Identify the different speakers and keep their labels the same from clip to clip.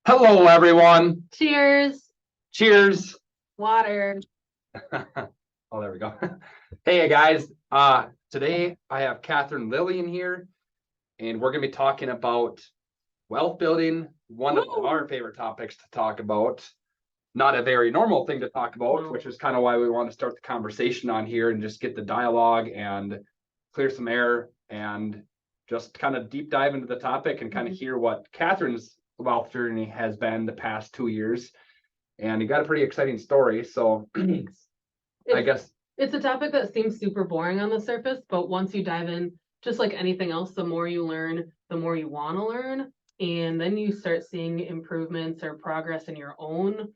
Speaker 1: Hello, everyone.
Speaker 2: Cheers.
Speaker 1: Cheers.
Speaker 2: Water.
Speaker 1: Oh, there we go. Hey, guys. Today I have Catherine Lillian here, and we're going to be talking about wealth building, one of
Speaker 2: Woo!
Speaker 1: our favorite topics to talk about. Not a very normal thing to talk about,
Speaker 2: No.
Speaker 1: which is kind of why we want to start the conversation on here and just get the dialogue and clear some air and just kind of deep dive into the topic and kind of hear what Catherine's wealth journey has been the past 2 years. And you got a pretty exciting story. So I guess
Speaker 2: It's a topic that seems super boring on the surface, but once you dive in, just like anything else, the more you learn, the more you want to learn. And then you start seeing improvements or progress in your own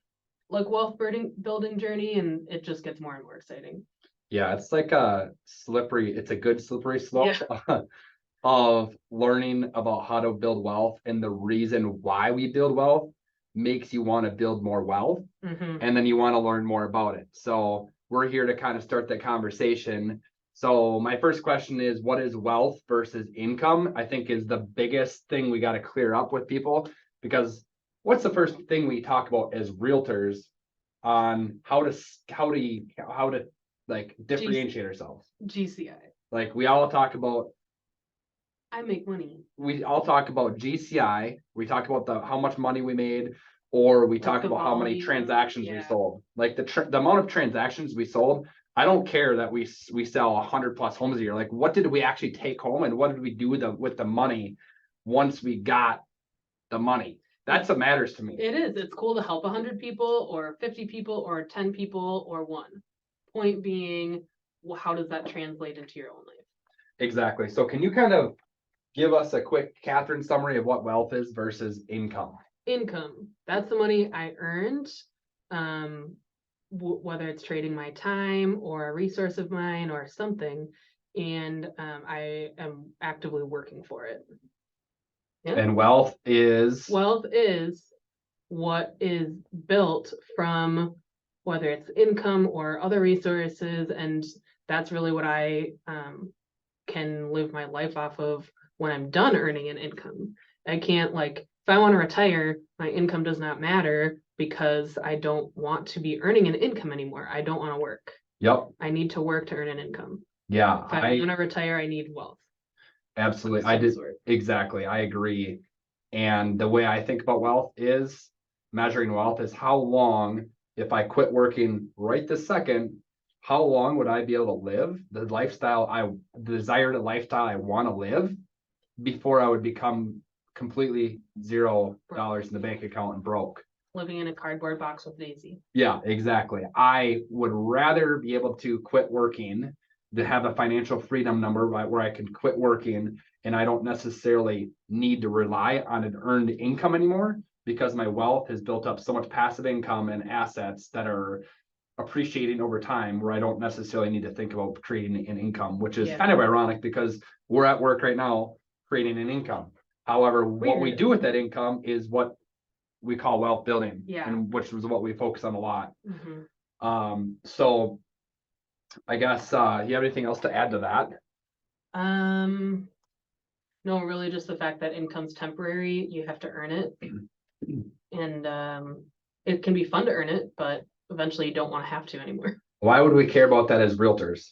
Speaker 2: like wealth building journey, and it just gets more and more exciting.
Speaker 1: yeah, it's like it's a good slippery slope
Speaker 2: Yeah.
Speaker 1: of learning about how to build wealth, and the reason why we build wealth makes you want to build more wealth, and then you want to learn more about it. So we're here to kind of start that conversation. So my first question is, what is wealth versus income? I think is the biggest thing we got to clear up with people, because what's the first thing we talk about as realtors on how to like differentiate ourselves?
Speaker 2: GCI.
Speaker 1: Like we all talk about
Speaker 2: I make money.
Speaker 1: we all talk about GCI. We talk about the how much money we made, or we talk about how many transactions we sold. Like the amount of transactions we sold. I don't care that we sell 100+ homes a year. Like, what did we actually take home, and what did we do with the money once we got the money? That's what matters to me.
Speaker 2: It is. It's cool to help 100 people or 50 people or 10 people or one. Point being, well, how does that translate into your own life?
Speaker 1: Exactly. So can you kind of give us a quick Catherine summary of what wealth is versus income?
Speaker 2: Income. That's the money I earned, whether it's trading my time or a resource of mine or something, and I am actively working for it.
Speaker 1: Yeah. And wealth is
Speaker 2: what is built from whether it's income or other resources, and that's really what I can live my life off of when I'm done earning an income. I can't, like, if I want to retire, my income does not matter because I don't want to be earning an income anymore. I don't want to work.
Speaker 1: Yep.
Speaker 2: I need to work to earn an income.
Speaker 1: Yeah.
Speaker 2: If I want to retire, I need wealth.
Speaker 1: Absolutely. I did. Exactly. I agree. And the way I think about wealth is measuring wealth is how long, if I quit working right this second, how long would I be able to live the desired lifestyle I want to live before I would become completely $0 in the bank account and broke.
Speaker 2: Living in a cardboard box with Daisy.
Speaker 1: Yeah, exactly. I would rather be able to quit working, to have a financial freedom number where I can quit working and I don't necessarily need to rely on an earned income anymore, because my wealth has built up so much passive income and assets that are appreciating over time, where I don't necessarily need to think about creating an income, which is kind of ironic because we're at work right now creating an income. However, what we do with that income is what we call wealth building, and which was what we focus on a lot. So I guess you have anything else to add to that?
Speaker 2: No, really just the fact that income's temporary. You have to earn it. And it can be fun to earn it, but eventually you don't want to have to anymore.
Speaker 1: Why would we care about that as realtors?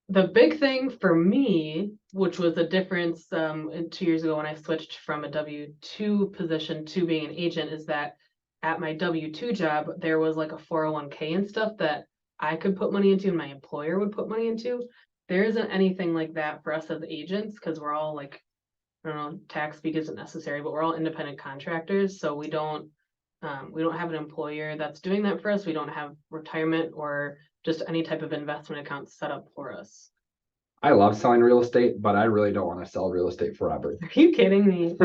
Speaker 2: The big thing for me, which was a difference 2 years ago when I switched from a W-2 position to being an agent, is that at my W-2 job, there was like a 401k and stuff that I could put money into and my employer would put money into. There isn't anything like that for us as agents, because we're all, like, I don't know, tax speak isn't necessary, but we're all independent contractors, so we don't have an employer that's doing that for us. We don't have retirement or just any type of investment account set up for us.
Speaker 1: I love selling real estate, but I really don't want to sell real estate forever.
Speaker 2: Are you kidding me?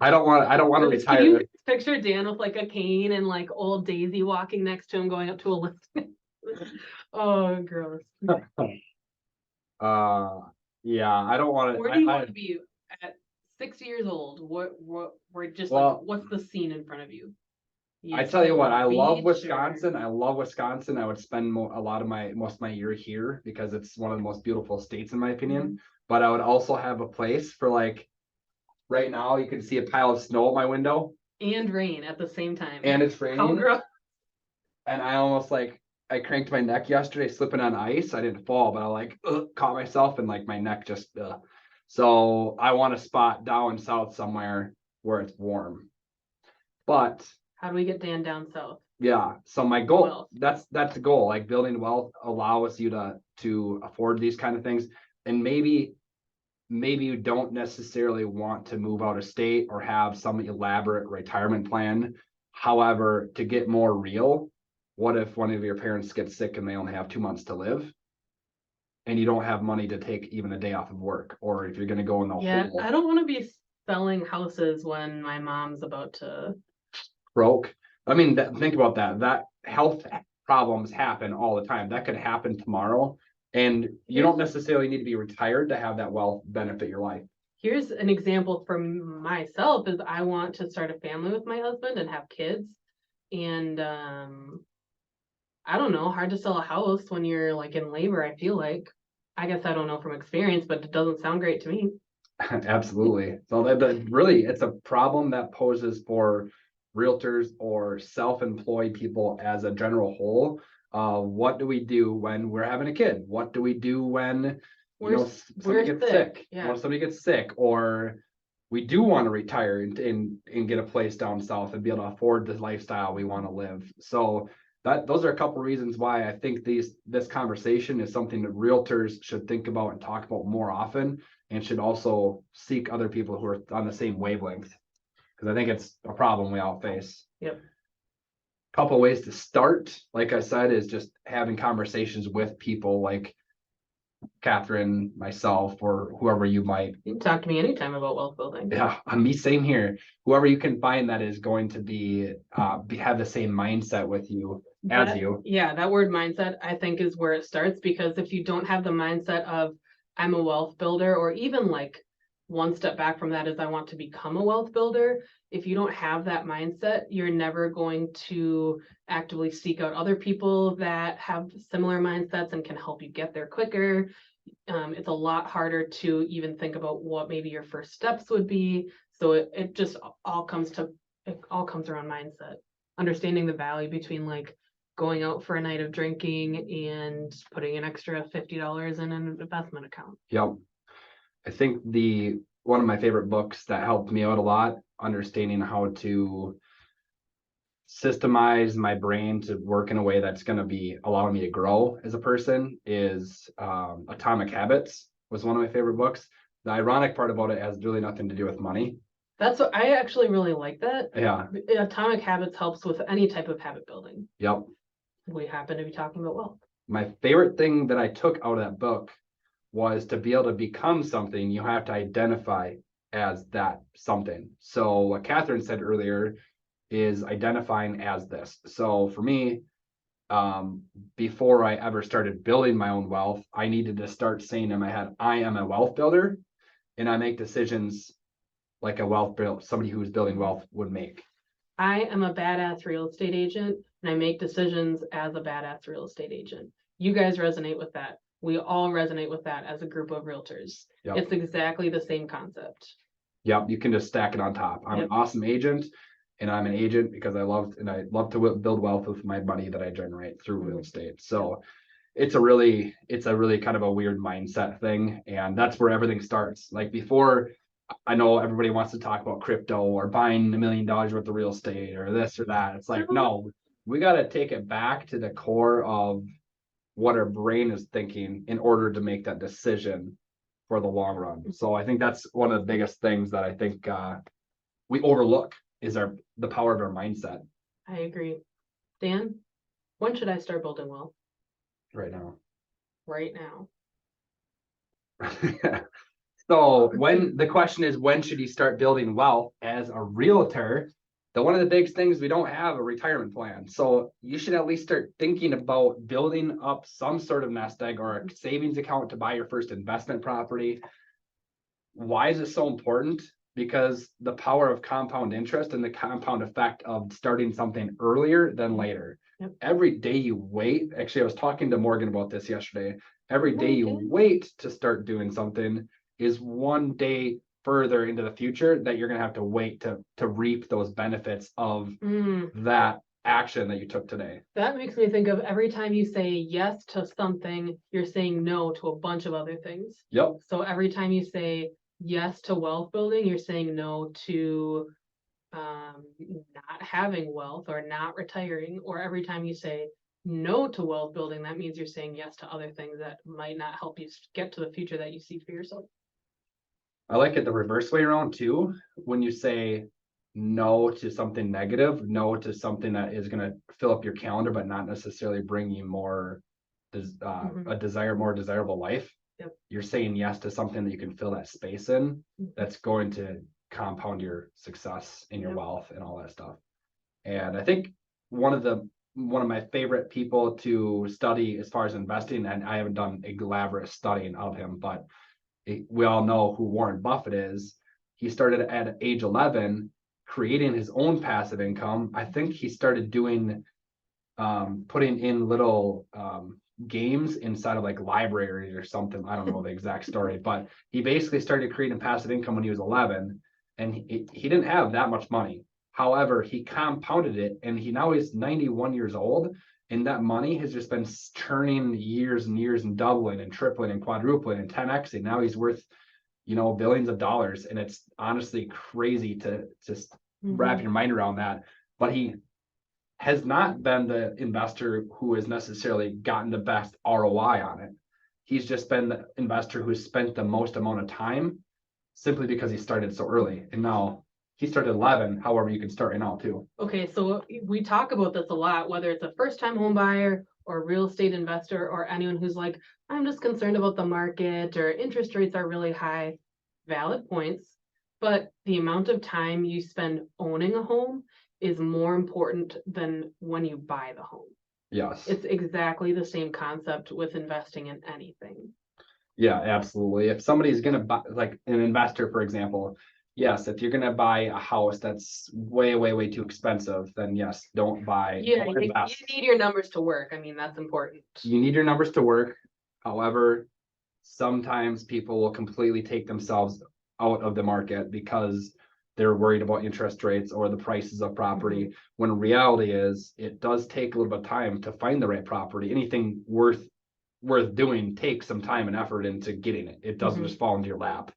Speaker 1: I don't want to retire.
Speaker 2: Can you picture Dan with like a cane and like old Daisy walking next to him going up to a listing? Oh, gross.
Speaker 1: Yeah, I don't want to.
Speaker 2: Where do you want to be at 6 years old? What's the scene in front of you?
Speaker 1: I tell you what, I love Wisconsin. I love Wisconsin. I would spend most of my year here because it's one of the most beautiful states in my opinion. But I would also have a place for, like, right now you can see a pile of snow at my window.
Speaker 2: and rain at the same time.
Speaker 1: and it's
Speaker 2: How
Speaker 1: raining.
Speaker 2: gross.
Speaker 1: And I almost like, I cranked my neck yesterday slipping on ice. I didn't fall, but I like caught myself and like my neck just, so I want a spot down south somewhere where it's warm. But
Speaker 2: How do we get Dan down south?
Speaker 1: yeah, so my goal,
Speaker 2: Wealth.
Speaker 1: that's the goal, like building wealth allows you to afford these kind of things. And maybe you don't necessarily want to move out of state or have some elaborate retirement plan. However, to get more real, what if one of your parents gets sick and they only have 2 months to live? And you don't have money to take even a day off of work, or if you're going to go in the
Speaker 2: Yeah,
Speaker 1: hole
Speaker 2: I don't want to be selling houses when my mom's about to.
Speaker 1: broke. I mean, think about that. That health problems happen all the time. That could happen tomorrow. And you don't necessarily need to be retired to have that wealth benefit your life.
Speaker 2: Here's an example from myself is I want to start a family with my husband and have kids. And I don't know, hard to sell a house when you're like in labor, I feel like. I guess I don't know from experience, but it doesn't sound great to me.
Speaker 1: Absolutely. So that really, it's a problem that poses for realtors or self-employed people as a general whole. What do we do when we're having a kid? What do we do when somebody gets sick?
Speaker 2: Yeah.
Speaker 1: When somebody gets sick, or we do want to retire and get a place down south and be able to afford the lifestyle we want to live. So those are a couple reasons why I think this conversation is something that realtors should think about and talk about more often, and should also seek other people who are on the same wavelength, because I think it's a problem we all face.
Speaker 2: Yep.
Speaker 1: Couple ways to start, like I said, is just having conversations with people like Catherine, myself, or whoever you might.
Speaker 2: You can talk to me anytime about wealth building.
Speaker 1: Yeah, me same here. Whoever you can find that is going to be have the same mindset with you as you.
Speaker 2: Yeah, that word mindset I think is where it starts, because if you don't have the mindset of I'm a wealth builder, or even like one step back from that is I want to become a wealth builder. If you don't have that mindset, you're never going to actively seek out other people that have similar mindsets and can help you get there quicker. It's a lot harder to even think about what maybe your first steps would be. So it just all comes around mindset, understanding the value between like going out for a night of drinking and putting an extra $50 in an investment account.
Speaker 1: Yep. I think one of my favorite books that helped me out a lot, understanding how to systemize my brain to work in a way that's going to be allowing me to grow as a person, is Atomic Habits. Was one of my favorite books. The ironic part about it has really nothing to do with money.
Speaker 2: That's what I actually really like that.
Speaker 1: Yeah.
Speaker 2: Atomic Habits helps with any type of habit building.
Speaker 1: Yep.
Speaker 2: We happen to be talking about wealth.
Speaker 1: My favorite thing that I took out of that book was to be able to become something, you have to identify as that something. So what Catherine said earlier is identifying as this. So for me, before I ever started building my own wealth, I needed to start saying in my head, I am a wealth builder, and I make decisions like somebody who's building wealth would make.
Speaker 2: I am a badass real estate agent, and I make decisions as a badass real estate agent. You guys resonate with that. We all resonate with that as a group of realtors.
Speaker 1: Yep.
Speaker 2: It's exactly the same concept.
Speaker 1: Yep, you can just stack it on top. I'm an awesome agent, and I'm an agent because I love to build wealth with my money that I generate through real estate. So it's a really kind of a weird mindset thing, and that's where everything starts. Like before, I know everybody wants to talk about crypto or buying $1 million worth of real estate or this or that. It's like, no, we got to take it back to the core of what our brain is thinking in order to make that decision for the long run. So I think that's one of the biggest things that I think we overlook is the power of our mindset.
Speaker 2: I agree. Dan, when should I start building wealth?
Speaker 1: Right now.
Speaker 2: Right now.
Speaker 1: So the question is, when should you start building wealth as a realtor? One of the big things, we don't have a retirement plan. So you should at least start thinking about building up some sort of nest egg or a savings account to buy your first investment property. Why is it so important? Because the power of compound interest and the compound effect of starting something earlier than later.
Speaker 2: Yep.
Speaker 1: Every day you wait, actually, I was talking to Morgan about this yesterday. Every day you wait to start doing something is one day further into the future that you're gonna have to wait to reap those benefits of that action that you took today.
Speaker 2: That makes me think of every time you say yes to something, you're saying no to a bunch of other things.
Speaker 1: Yep.
Speaker 2: So every time you say yes to wealth building, you're saying no to not having wealth or not retiring. Or every time you say no to wealth building, that means you're saying yes to other things that might not help you get to the future that you see for yourself.
Speaker 1: I like it the reverse way around too. When you say no to something negative, no to something that is going to fill up your calendar, but not necessarily bring you more, a more desirable life.
Speaker 2: Yep.
Speaker 1: You're saying yes to something that you can fill that space in, that's going to compound your success and your wealth and all that stuff. And I think one of my favorite people to study as far as investing, and I haven't done elaborate studying of him, but we all know who Warren Buffett is. He started at age 11 creating his own passive income. I think he started doing putting in little games inside of like libraries or something. I don't know the exact story, but he basically started creating passive income when he was 11, and he didn't have that much money. However, he compounded it, and he now is 91 years old, and that money has just been churning years and years and doubling and tripling and quadrupling and 10xing. Now he's worth, billions of dollars, and it's honestly crazy to just wrap your mind around that. But he has not been the investor who has necessarily gotten the best ROI on it. He's just been the investor who's spent the most amount of time simply because he started so early. And now he started 11, however, you can start right now too.
Speaker 2: Okay, so we talk about this a lot, whether it's a first-time home buyer or a real estate investor or anyone who's like, I'm just concerned about the market or interest rates are really high. Valid points, but the amount of time you spend owning a home is more important than when you buy the home.
Speaker 1: Yes.
Speaker 2: It's exactly the same concept with investing in anything.
Speaker 1: Yeah, absolutely. If somebody's going to buy, like an investor, for example, yes, if you're going to buy a house that's way, way, way too expensive, then yes, don't buy.
Speaker 2: Yeah,
Speaker 1: don't
Speaker 2: you need your numbers to work. I mean, that's important.
Speaker 1: You need your numbers to work. However, sometimes people will completely take themselves out of the market because they're worried about interest rates or the prices of property. When reality is, it does take a little bit of time to find the right property. Anything worth doing takes some time and effort into getting it. It doesn't just fall into your lap.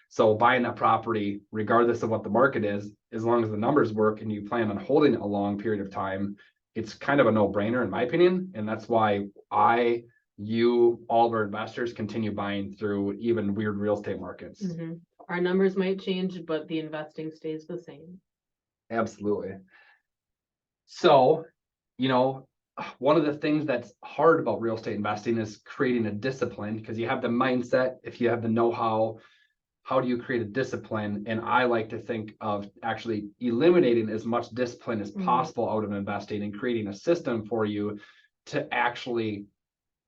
Speaker 1: So buying that property, regardless of what the market is, as long as the numbers work and you plan on holding it a long period of time, it's kind of a no-brainer in my opinion. And that's why all of our investors continue buying through even weird real estate markets.
Speaker 2: Our numbers might change, but the investing stays the same.
Speaker 1: Absolutely. So, one of the things that's hard about real estate investing is creating a discipline, because you have the mindset, if you have the know-how, how do you create a discipline? And I like to think of actually eliminating as much discipline as possible out of investing and creating a system for you to actually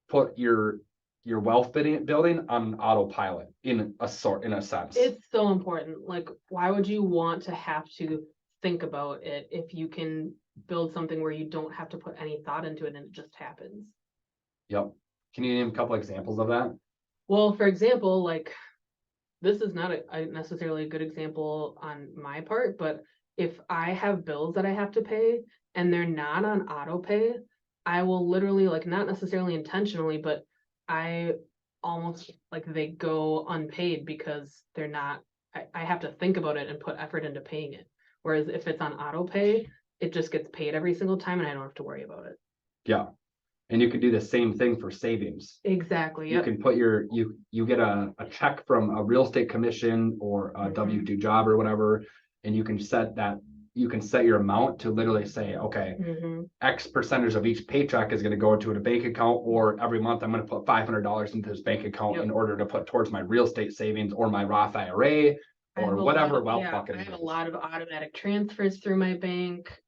Speaker 1: put your wealth building on autopilot in a sense.
Speaker 2: It's so important. Like, why would you want to have to think about it if you can build something where you don't have to put any thought into it and it just happens?
Speaker 1: Yep. Can you name a couple examples of that?
Speaker 2: Well, for example, like, this is not necessarily a good example on my part, but if I have bills that I have to pay and they're not on auto pay, I will literally, like, not necessarily intentionally, but I almost like they go unpaid because they're not, I have to think about it and put effort into paying it. Whereas if it's on auto pay, it just gets paid every single time and I don't have to worry about it.
Speaker 1: Yeah. And you can do the same thing for savings.
Speaker 2: Exactly.
Speaker 1: You can put you get a check from a real estate commission or a W-2 job or whatever, and you can set your amount to literally say, okay, X percentage of each paycheck is going to go into a bank account, or every month I'm going to put $500 into this bank account in order to put towards my real estate savings or my Roth IRA or whatever wealth bucket.
Speaker 2: I have a lot of automatic transfers through my bank.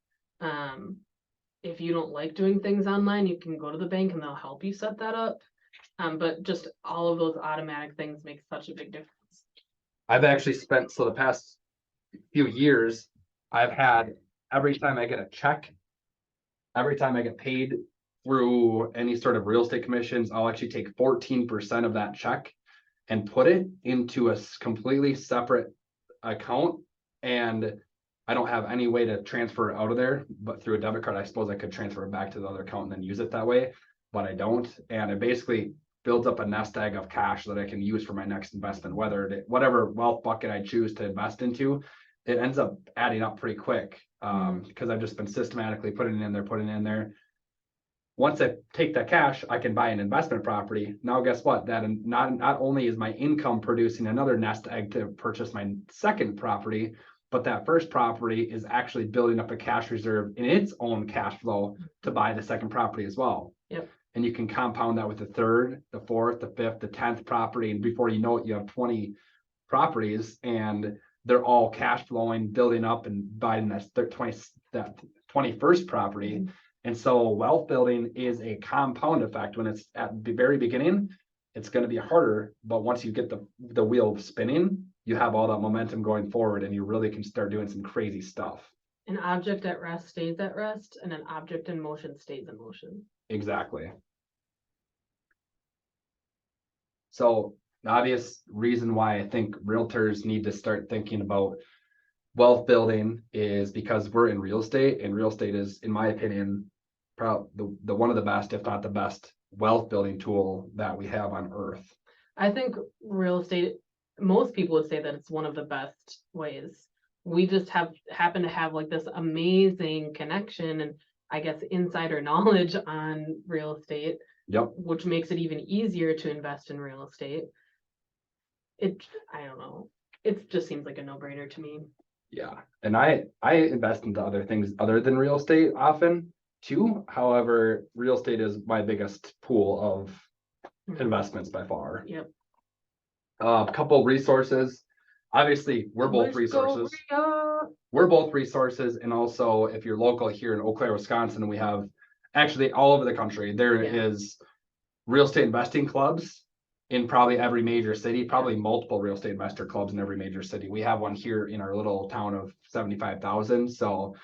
Speaker 2: If you don't like doing things online, you can go to the bank and they'll help you set that up. But just all of those automatic things make such a big difference.
Speaker 1: I've actually spent, so the past few years, I've had, every time I get a check, every time I get paid through any sort of real estate commissions, I'll actually take 14% of that check and put it into a completely separate account and I don't have any way to transfer it out of there, but through a debit card, I suppose I could transfer it back to the other account and then use it that way, but I don't. And it basically builds up a nest egg of cash that I can use for my next investment, whatever wealth bucket I choose to invest into, it ends up adding up pretty quick. Because I've just been systematically putting it in there. Once I take that cash, I can buy an investment property. Now, guess what? That not only is my income producing another nest egg to purchase my second property, but that first property is actually building up a cash reserve in its own cash flow to buy the second property as well.
Speaker 2: Yep.
Speaker 1: And you can compound that with the third, the fourth, the fifth, the 10th property. And before you know it, you have 20 properties and they're all cash flowing, building up and buying that 21st property. Mm-hmm. And so wealth building is a compound effect. When it's at the very beginning, it's going to be harder. But once you get the wheel spinning, you have all that momentum going forward and you really can start doing some crazy stuff.
Speaker 2: An object at rest stays at rest and an object in motion stays in motion.
Speaker 1: Exactly. So the obvious reason why I think realtors need to start thinking about wealth building is because we're in real estate, and real estate is, in my opinion, probably the one of the best, if not the best, wealth building tool that we have on earth.
Speaker 2: I think real estate, most people would say that it's one of the best ways. We just happen to have like this amazing connection and I guess insider knowledge on real estate.
Speaker 1: Yep.
Speaker 2: Which makes it even easier to invest in real estate. I don't know. It just seems like a no-brainer to me.
Speaker 1: Yeah. And I invest into other things other than real estate often too. However, real estate is my biggest pool of investments by far.
Speaker 2: Yep.
Speaker 1: A couple resources. Obviously, we're both resources. We're both resources. And also, if you're local here in Eau Claire, Wisconsin, we have actually all over the country, there is real estate investing clubs in probably every major city, probably multiple real estate investor clubs in every major city. We have one here in our little town of 75,000. So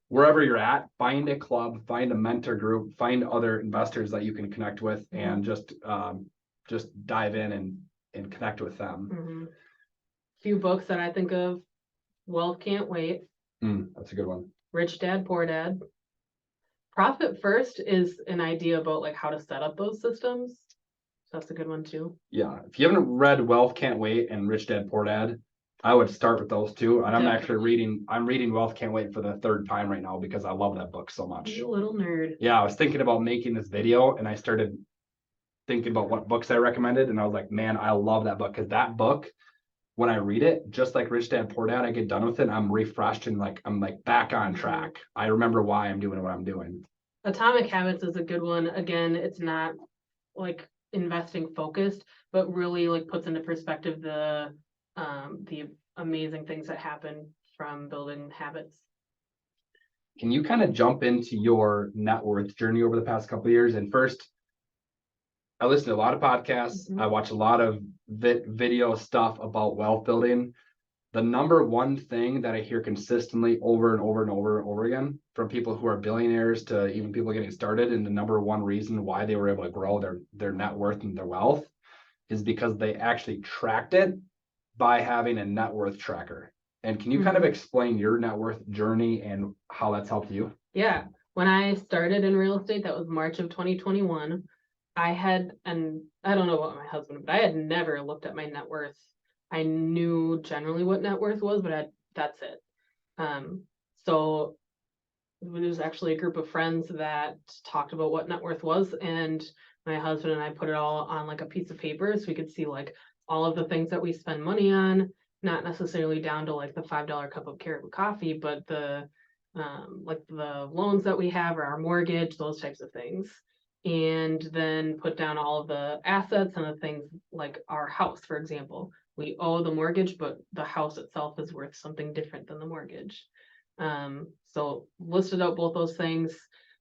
Speaker 1: wherever you're at, find a club, find a mentor group, find other investors that you can connect with, and just dive in and connect with them.
Speaker 2: Mm-hmm. Few books that I think of: Wealth Can't Wait.
Speaker 1: That's a good one.
Speaker 2: Rich Dad, Poor Dad. Profit First is an idea about like how to set up those systems. So that's a good one too.
Speaker 1: Yeah. If you haven't read Wealth Can't Wait and Rich Dad, Poor Dad, I would start with those two. And I'm reading Wealth Can't Wait for the third time right now because I love that book so much.
Speaker 2: You're a little nerd.
Speaker 1: Yeah, I was thinking about making this video and I started thinking about what books I recommended. And I was like, man, I love that book, because that book, when I read it, just like Rich Dad, Poor Dad, I get done with it and I'm refreshed and I'm back on track. I remember why I'm doing what I'm doing.
Speaker 2: Atomic Habits is a good one. Again, it's not like investing focused, but really like puts into perspective the amazing things that happen from building habits.
Speaker 1: Can you kind of jump into your net worth journey over the past couple of years? And first, I listen to a lot of podcasts. I watch a lot of video stuff about wealth building. The number one thing that I hear consistently over and over and over and over again from people who are billionaires to even people getting started, and the number one reason why they were able to grow their net worth and their wealth is because they actually tracked it by having a net worth tracker. And can you kind of explain your net worth journey and how that's helped you?
Speaker 2: Yeah. When I started in real estate, that was March of 2021. And I don't know about my husband, but I had never looked at my net worth. I knew generally what net worth was, but that's it. So there was actually a group of friends that talked about what net worth was, and my husband and I put it all on like a piece of paper so we could see like all of the things that we spend money on, not necessarily down to like the $5 cup of Caribou coffee, but the like the loans that we have or our mortgage, those types of things. And then put down all of the assets and the things like our house, for example. We owe the mortgage, but the house itself is worth something different than the mortgage. So listed out both those things.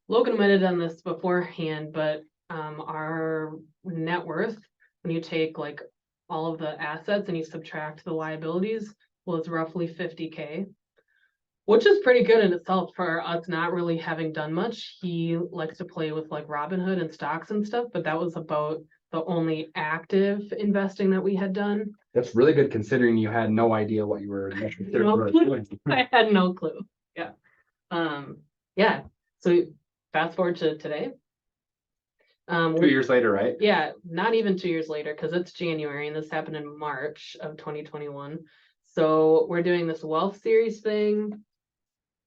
Speaker 2: Logan might have done this beforehand, but our net worth, when you take like all of the assets and you subtract the liabilities, was roughly 50K, which is pretty good in itself for us not really having done much. He likes to play with like Robinhood and stocks and stuff, but that was about the only active investing that we had done.
Speaker 1: That's really good considering you had no idea what you were
Speaker 2: No clue. I had no clue. Yeah. Yeah. So fast forward to today.
Speaker 1: 2 years later, right?
Speaker 2: Yeah, not even 2 years later, because it's January and this happened in March of 2021. So we're doing this wealth series thing.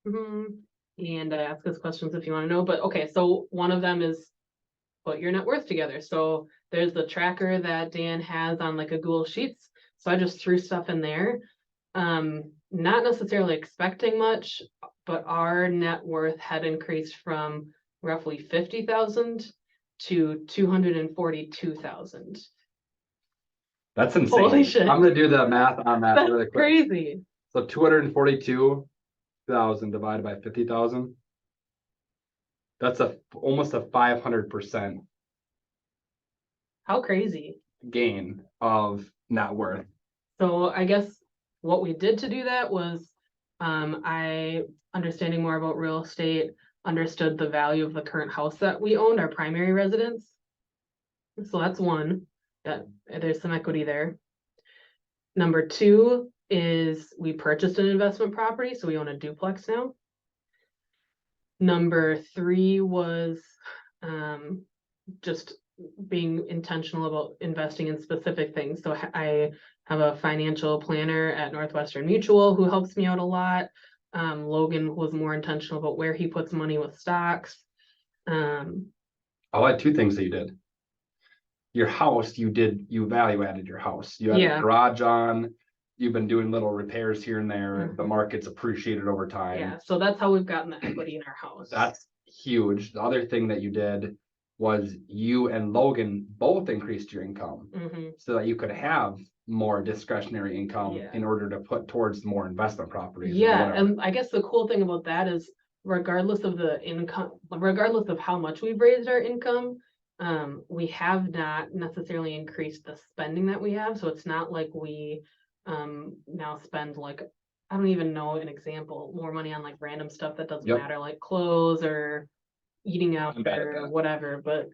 Speaker 2: And I ask us questions if you want to know. But okay, so one of them is put your net worth together. So there's the tracker that Dan has on like a Google Sheets. So I just threw stuff in there. Not necessarily expecting much, but our net worth had increased from roughly 50,000 to 242,000.
Speaker 1: That's insane.
Speaker 2: Holy shit.
Speaker 1: I'm gonna do the math on that
Speaker 2: That's
Speaker 1: really quick.
Speaker 2: crazy.
Speaker 1: So 242,000 divided by 50,000. That's almost a 500%
Speaker 2: How crazy.
Speaker 1: gain of net worth.
Speaker 2: So I guess what we did to do that was I, understanding more about real estate, understood the value of the current house that we owned, our primary residence. So that's one, that there's some equity there. Number two is we purchased an investment property, so we own a duplex now. Number three was just being intentional about investing in specific things. So I have a financial planner at Northwestern Mutual who helps me out a lot. Logan was more intentional about where he puts money with stocks.
Speaker 1: I had two things that you did. Your house, you value added your house. You had a garage on. You've been doing little repairs here and there. The market's appreciated over time.
Speaker 2: Yeah, so that's how we've gotten the equity in our house.
Speaker 1: That's huge. The other thing that you did was you and Logan both increased your income so that you could have more discretionary income in order to put towards more investment properties.
Speaker 2: Yeah, and I guess the cool thing about that is regardless of the income, regardless of how much we've raised our income, we have not necessarily increased the spending that we have. So it's not like we now spend like, I don't even know an example, more money on like random stuff that doesn't matter, like clothes or eating out or whatever. But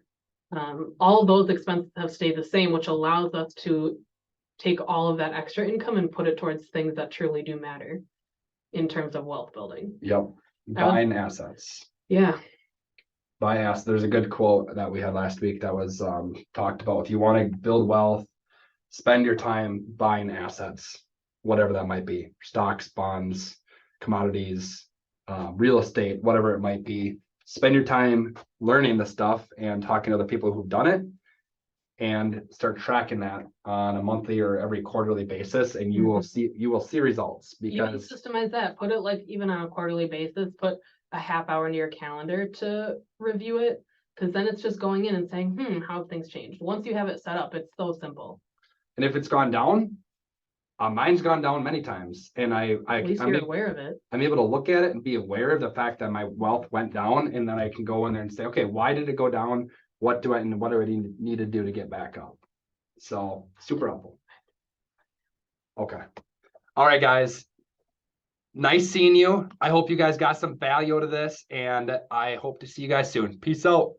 Speaker 2: all of those expenses have stayed the same, which allows us to take all of that extra income and put it towards things that truly do matter in terms of wealth building.
Speaker 1: Yep. Buying assets.
Speaker 2: Yeah.
Speaker 1: Buy assets. There's a good quote that we had last week that was talked about. If you want to build wealth, spend your time buying assets, whatever that might be, stocks, bonds, commodities, real estate, whatever it might be. Spend your time learning the stuff and talking to other people who've done it, and start tracking that on a monthly or every quarterly basis, and you will see results. Because
Speaker 2: you can systemize that, put it like even on a quarterly basis, put a half hour into your calendar to review it, because then it's just going in and saying, how have things changed? Once you have it set up, it's so simple.
Speaker 1: And if it's gone down, mine's gone down many times, and
Speaker 2: at least you're aware of it.
Speaker 1: I'm able to look at it and be aware of the fact that my wealth went down, and then I can go in there and say, okay, why did it go down? What do I need to do to get back up? So super helpful. Okay. All right, guys. Nice seeing you. I hope you guys got some value out of this, and I hope to see you guys soon. Peace out.